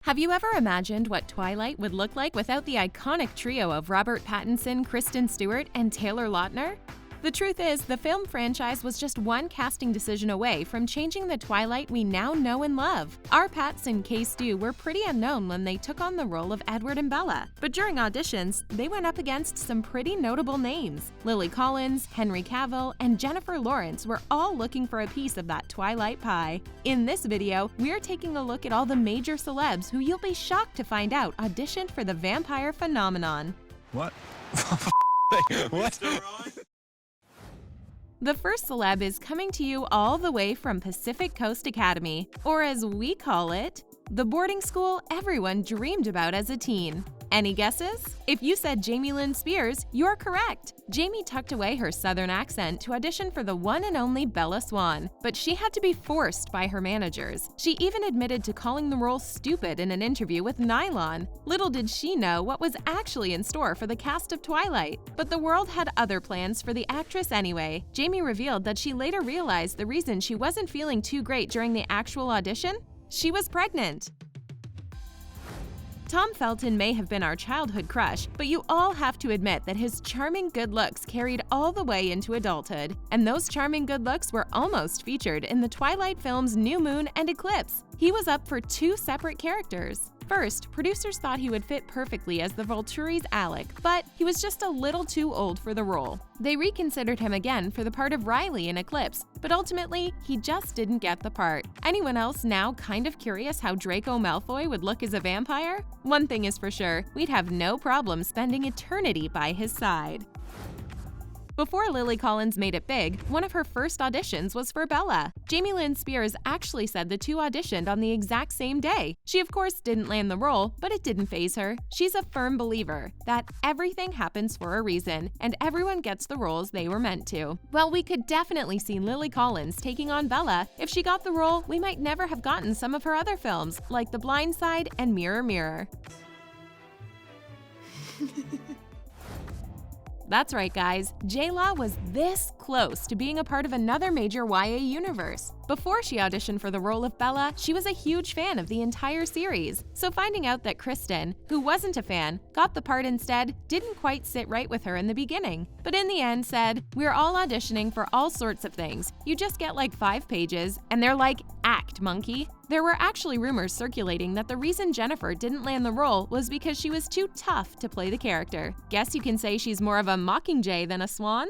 Have you ever imagined what Twilight would look like without the iconic trio of Robert Pattinson, Kristen Stewart, and Taylor Lautner? The truth is, the film franchise was just one casting decision away from changing the Twilight we now know and love. R. Pats and K. Stu were pretty unknown when they took on the role of Edward and Bella, but during auditions, they went up against some pretty notable names. Lily Collins, Henry Cavill, and Jennifer Lawrence were all looking for a piece of that Twilight pie. In this video, we're taking a look at all the major celebs who you'll be shocked to find out auditioned for the vampire phenomenon. What? What? The first celeb is coming to you all the way from Pacific Coast Academy, or as we call it, the boarding school everyone dreamed about as a teen. Any guesses? If you said Lynn Spears, you're correct. Jamie tucked away her southern accent to audition for the one and only Bella Swan, but she had to be forced by her managers. She even admitted to calling the role stupid in an interview with Nylon. Little did she know what was actually in store for the cast of Twilight. But the world had other plans for the actress anyway. Jamie revealed that she later realized the reason she wasn't feeling too great during the actual audition? She was pregnant. Tom Felton may have been our childhood crush, but you all have to admit that his charming good looks carried all the way into adulthood. And those charming good looks were almost featured in the Twilight films New Moon and Eclipse. He was up for two separate characters. First, producers thought he would fit perfectly as the Volturi's Alec, but he was just a little too old for the role. They reconsidered him again for the part of Riley in Eclipse, but ultimately, he just didn't get the part. Anyone else now kind of curious how Draco Malfoy would look as a vampire? One thing is for sure, we'd have no problem spending eternity by his side. Before Lily Collins made it big, one of her first auditions was for Bella. Lynn Spears actually said the two auditioned on the exact same day. She of course didn't land the role, but it didn't faze her. She's a firm believer that everything happens for a reason, and everyone gets the roles they were meant to. Well, we could definitely see Lily Collins taking on Bella. If she got the role, we might never have gotten some of her other films, like The Blind Side and Mirror Mirror. That's right, guys. J-Law was this close to being a part of another major YA universe. Before she auditioned for the role of Bella, she was a huge fan of the entire series. So finding out that Kristen, who wasn't a fan, got the part instead didn't quite sit right with her in the beginning. But in the end said, "We're all auditioning for all sorts of things. You just get like 5 pages, and they're like, act, monkey." There were actually rumors circulating that the reason Jennifer didn't land the role was because she was too tough to play the character. Guess you can say she's more of a Mockingjay than a Swan?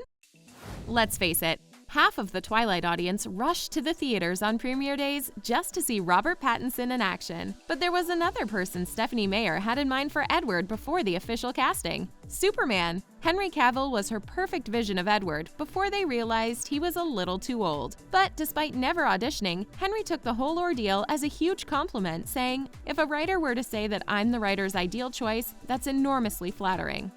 Let's face it, half of the Twilight audience rushed to the theaters on premiere days just to see Robert Pattinson in action. But there was another person Stephanie Meyer had in mind for Edward before the official casting: Superman. Henry Cavill was her perfect vision of Edward before they realized he was a little too old. But despite never auditioning, Henry took the whole ordeal as a huge compliment, saying, "If a writer were to say that I'm the writer's ideal choice, that's enormously flattering."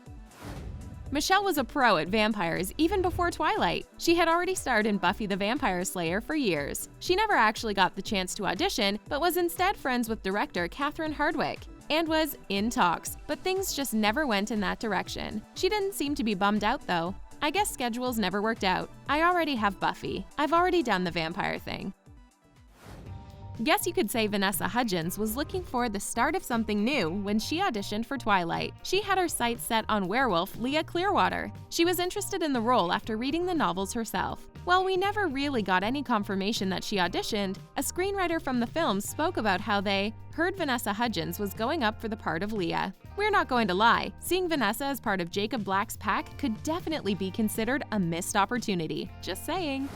Michelle was a pro at vampires even before Twilight. She had already starred in Buffy the Vampire Slayer for years. She never actually got the chance to audition, but was instead friends with director Catherine Hardwicke, and was in talks, but things just never went in that direction. She didn't seem to be bummed out though. "I guess schedules never worked out. I already have Buffy. I've already done the vampire thing." Guess you could say Vanessa Hudgens was looking for the start of something new when she auditioned for Twilight. She had her sights set on werewolf Leah Clearwater. She was interested in the role after reading the novels herself. While we never really got any confirmation that she auditioned, a screenwriter from the film spoke about how they heard Vanessa Hudgens was going up for the part of Leah. We're not going to lie, seeing Vanessa as part of Jacob Black's pack could definitely be considered a missed opportunity. Just saying.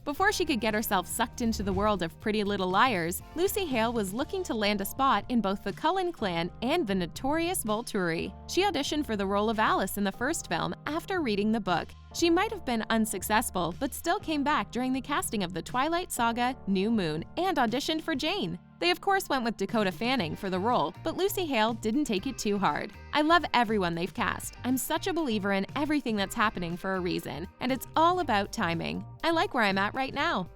Before she could get herself sucked into the world of Pretty Little Liars, Lucy Hale was looking to land a spot in both the Cullen clan and the notorious Volturi. She auditioned for the role of Alice in the first film after reading the book. She might have been unsuccessful, but still came back during the casting of the Twilight Saga New Moon and auditioned for Jane. They of course went with Dakota Fanning for the role, but Lucy Hale didn't take it too hard. I love everyone they've cast. I'm such a believer in everything that's happening for a reason, and it's all about timing. I like where I'm at right now.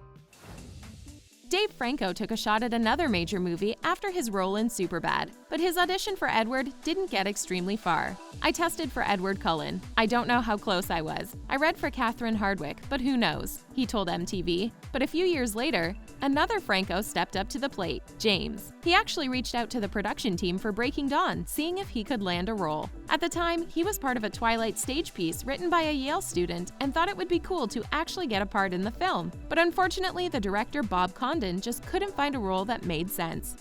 Dave Franco took a shot at another major movie after his role in Superbad, but his audition for Edward didn't get extremely far. I tested for Edward Cullen. I don't know how close I was. I read for Catherine Hardwicke, but who knows, he told MTV. But a few years later, another Franco stepped up to the plate, James. He actually reached out to the production team for Breaking Dawn, seeing if he could land a role. At the time, he was part of a Twilight stage piece written by a Yale student and thought it would be cool to actually get a part in the film. But unfortunately, the director Bob Condon just couldn't find a role that made sense.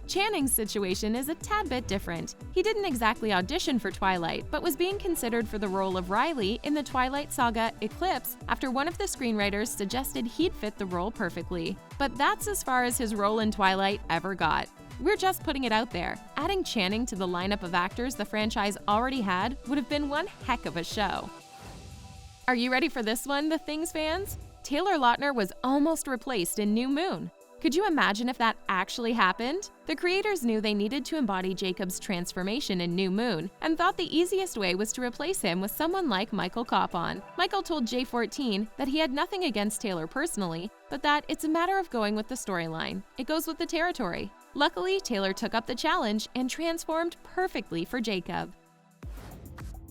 Channing's situation is a tad bit different. He didn't exactly audition for Twilight, but was being considered for the role of Riley in the Twilight Saga Eclipse after one of the screenwriters suggested he'd fit the role perfectly. But that's as far as his role in Twilight ever got. We're just putting it out there. Adding Channing to the lineup of actors the franchise already had would have been one heck of a show. Are you ready for this one, The Things fans? Taylor Lautner was almost replaced in New Moon. Could you imagine if that actually happened? The creators knew they needed to embody Jacob's transformation in New Moon and thought the easiest way was to replace him with someone like Michael COPON. Michael told J14 that he had nothing against Taylor personally, but that it's a matter of going with the storyline. It goes with the territory. Luckily, Taylor took up the challenge and transformed perfectly for Jacob.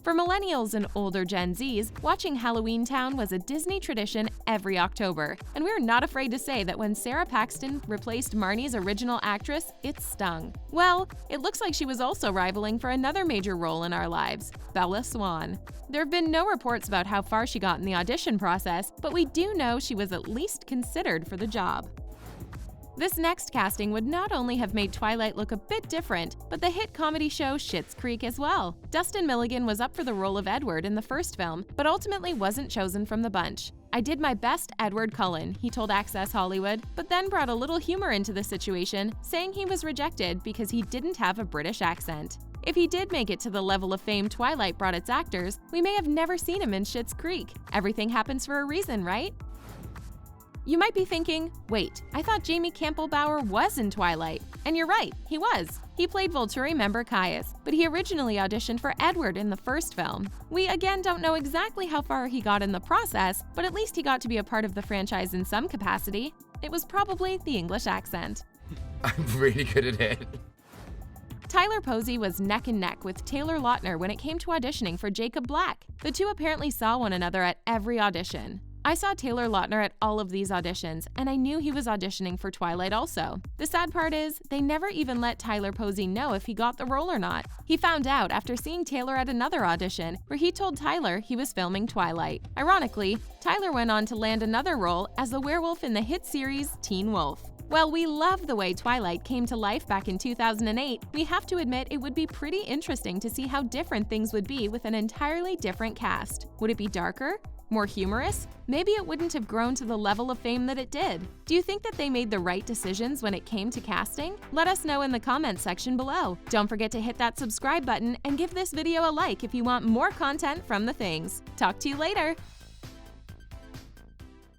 For millennials and older Gen Zs, watching Halloween Town was a Disney tradition every October, and we're not afraid to say that when SARA PAXTON replaced Marnie's original actress, it stung. Well, it looks like she was also rivaling for another major role in our lives, Bella Swan. There have been no reports about how far she got in the audition process, but we do know she was at least considered for the job. This next casting would not only have made Twilight look a bit different, but the hit comedy show Schitt's Creek as well. Dustin Milligan was up for the role of Edward in the first film, but ultimately wasn't chosen from the bunch. "I did my best Edward Cullen," he told Access Hollywood, but then brought a little humor into the situation, saying he was rejected because he didn't have a British accent. If he did make it to the level of fame Twilight brought its actors, we may have never seen him in Schitt's Creek. Everything happens for a reason, right? You might be thinking, wait, I thought Jamie Campbell-Bower was in Twilight. And you're right, he was. He played Volturi member Caius, but he originally auditioned for Edward in the first film. We again don't know exactly how far he got in the process, but at least he got to be a part of the franchise in some capacity. It was probably the English accent. I'm really good at it. Tyler Posey was neck and neck with Taylor Lautner when it came to auditioning for Jacob Black. The two apparently saw one another at every audition. I saw Taylor Lautner at all of these auditions, and I knew he was auditioning for Twilight also. The sad part is, they never even let Tyler Posey know if he got the role or not. He found out after seeing Taylor at another audition, where he told Tyler he was filming Twilight. Ironically, Tyler went on to land another role as the werewolf in the hit series Teen Wolf. While we love the way Twilight came to life back in 2008, we have to admit it would be pretty interesting to see how different things would be with an entirely different cast. Would it be darker? More humorous? Maybe it wouldn't have grown to the level of fame that it did. Do you think that they made the right decisions when it came to casting? Let us know in the comments section below. Don't forget to hit that subscribe button and give this video a like if you want more content from The Things. Talk to you later!